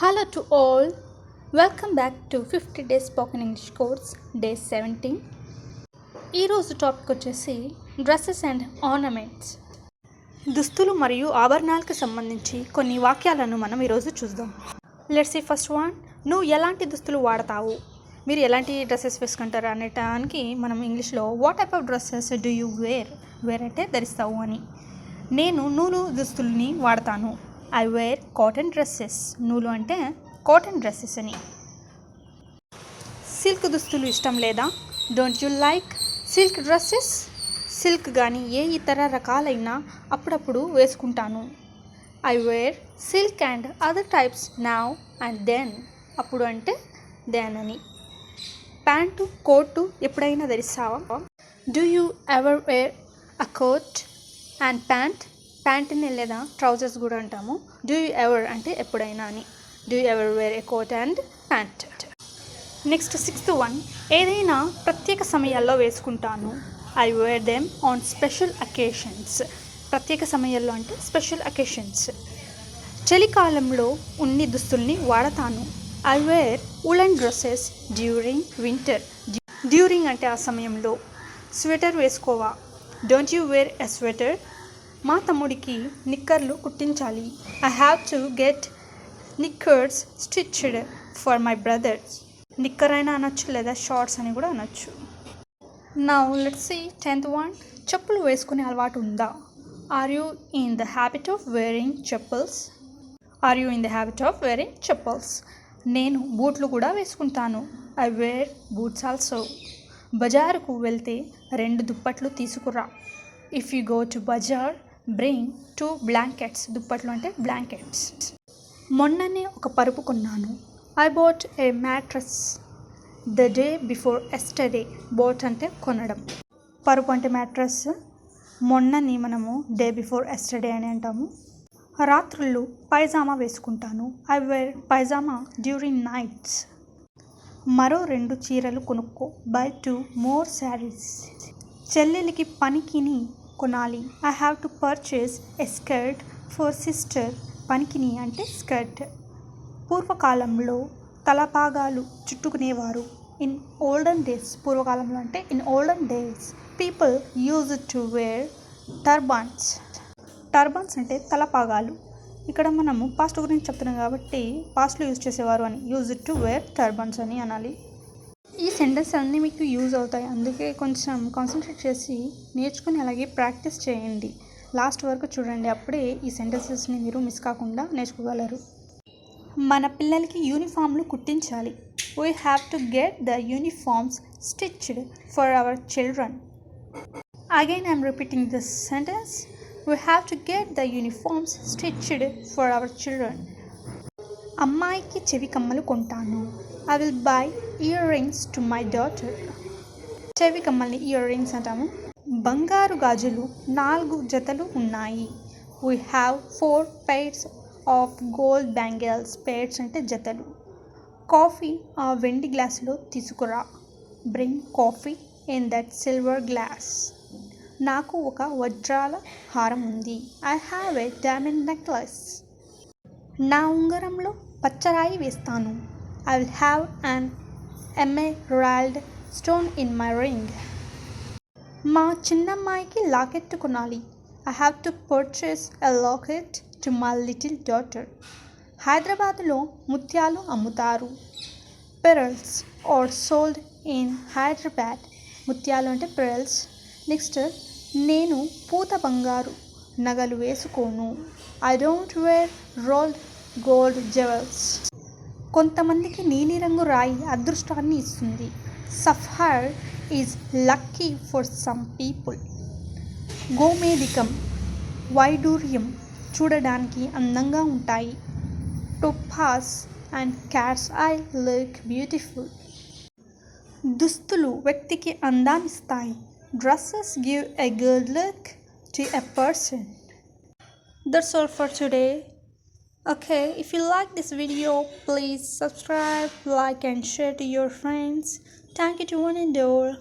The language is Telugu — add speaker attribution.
Speaker 1: Hello to all. Welcome back to 50 Days Spoken English course, day 17. ఈరోజు టాపిక్ వచ్చేసి డ్రెస్సెస్ అండ్ ఆర్నమెంట్స్. దుస్తులు మరియు ఆభరణాలకు సంబంధించి కొన్ని వాక్యాలను మనం ఈరోజు చూద్దాం. Let's see first one. నువ్వు ఎలాంటి దుస్తులు వాడతావు? మీరు ఎలాంటి డ్రెస్సెస్ వేసుకుంటారు అనేటానికి మనం ఇంగ్లీష్లో what type of dresses do you wear అంటే ధరిస్తావు అని. నేను నూలు దుస్తుల్ని వాడతాను. I wear cotton dresses. నూలు అంటే కాటన్ డ్రెస్సెస్ అని. సిల్క్ దుస్తులు ఇష్టం లేదా? Don't you like silk dresses? Silk కానీ ఏ ఇతర రకాలైన అప్పుడప్పుడు వేసుకుంటాను. I wear silk and other types now and then. అప్పుడు అంటే దెన్ అని. ప్యాంటు కోటు ఎప్పుడైనా ధరిస్తావా? Do you ever wear a coat and ప్యాంట్ని లేదా ట్రౌజర్స్ కూడా అంటాము. డూ యూ ఎవర్ అంటే ఎప్పుడైనా అని. Do you ever wear a coat and pant. Next sixth one. ఏదైనా ప్రత్యేక సమయాల్లో వేసుకుంటాను. I wear them on special occasions. ప్రత్యేక సమయాల్లో అంటే స్పెషల్ అకేషన్స్. చలికాలంలో ఉన్ని దుస్తుల్ని వాడతాను. I wear woollen dresses during winter. During అంటే ఆ సమయంలో. స్వెటర్ వేసుకోవా? Don't you wear a sweater? మా తమ్ముడికి నిక్కర్లు కుట్టించాలి. I have to get knickers stitched for my brothers. Knicker అయినా అనొచ్చు లేదా షార్ట్స్ అని కూడా అనొచ్చు. Now let's see 10th one. చెప్పులు వేసుకునే అలవాటు ఉందా? Are you in the habit of wearing chappals? Are you in the habit of wearing chappals? నేను బూట్లు కూడా వేసుకుంటాను. I wear boots also. బజారుకు వెళ్తే 2 దుప్పట్లు తీసుకురా. If you go to bazaar bring 2 blankets. దుప్పట్లు అంటే బ్లాంకెట్స్. మొన్ననే ఒక పరుపు కొన్నాను. I bought a mattress the day before yesterday. Bought అంటే కొనడం, పరుపు అంటే మ్యాట్రస్. మొన్నని మనము డే బిఫోర్ ఎస్టర్డే అని అంటాము. రాత్రుళ్ళు పైజామా వేసుకుంటాను. I wear pyjama during nights. మరో 2 చీరలు కొనుక్కో. Buy 2 more sarees. చెల్లెలికి పనికిని కొనాలి. I have to purchase a skirt for sister. పనికిని అంటే స్కర్ట్. పూర్వకాలంలో తలపాగాలు చుట్టుకునేవారు. In olden days. పూర్వకాలంలో అంటే in olden days people use to wear turbans. Turbans అంటే తలపాగాలు. ఇక్కడ మనము పాస్ట్ గురించి చెప్తున్నాం కాబట్టి పాస్ట్లో యూజ్ చేసేవారు అని. యూజ్ టు వేర్ టర్బన్స్ అని అనాలి. ఈ సెంటెన్స్ అన్నీ మీకు యూజ్ అవుతాయి, అందుకే కొంచెం కాన్సన్ట్రేట్ చేసి నేర్చుకుని అలాగే ప్రాక్టీస్ చేయండి. లాస్ట్ వరకు చూడండి, అప్పుడే ఈ సెంటెన్సెస్ని మీరు మిస్ కాకుండా నేర్చుకోగలరు. మన పిల్లలకి యూనిఫామ్లు కుట్టించాలి. We have to get the uniforms stitched for our children. Again I'm repeating this sentence. We have to get the uniforms stitched for our children. అమ్మాయికి చెవి కమ్మలు కొంటాను. I will buy ear rings to my daughter. చెవి కమ్మల్ని ఇయర్ రింగ్స్ అంటాము. బంగారు గాజులు 4 జతలు ఉన్నాయి. We have 4 pairs of gold bangles. pairs అంటే జతలు. కాఫీ ఆ వెండి గ్లాసులో తీసుకురా. Bring coffee in that silver glass. నాకు ఒక వజ్రాల హారం ఉంది. I have a diamond necklace. నా ఉంగరంలో పచ్చరాయి వేస్తాను. I will have an emerald stone in my ring. మా చిన్నమ్మాయికి లాకెట్ కొనాలి. I have to purchase a locket to my little daughter. హైదరాబాద్లో ముత్యాలు అమ్ముతారు. Pearls are sold in Hyderabad. ముత్యాలు అంటే pearls. నెక్స్ట్, నేను పూత బంగారు నగలు వేసుకోను. I don't wear rolled gold jewels. కొంతమందికి నీలిరంగు రాయి అదృష్టాన్ని ఇస్తుంది. Sapphire is lucky for some people. గోమేధికం వైడూర్యం చూడడానికి అందంగా ఉంటాయి. Topaz and cat's eye look beautiful. దుస్తులు వ్యక్తికి అందాన్నిస్తాయి. Dresses give a good look to a person. That's all for today. Okay, if you like this video, please subscribe, like and share to your friends. Thank you to one and all.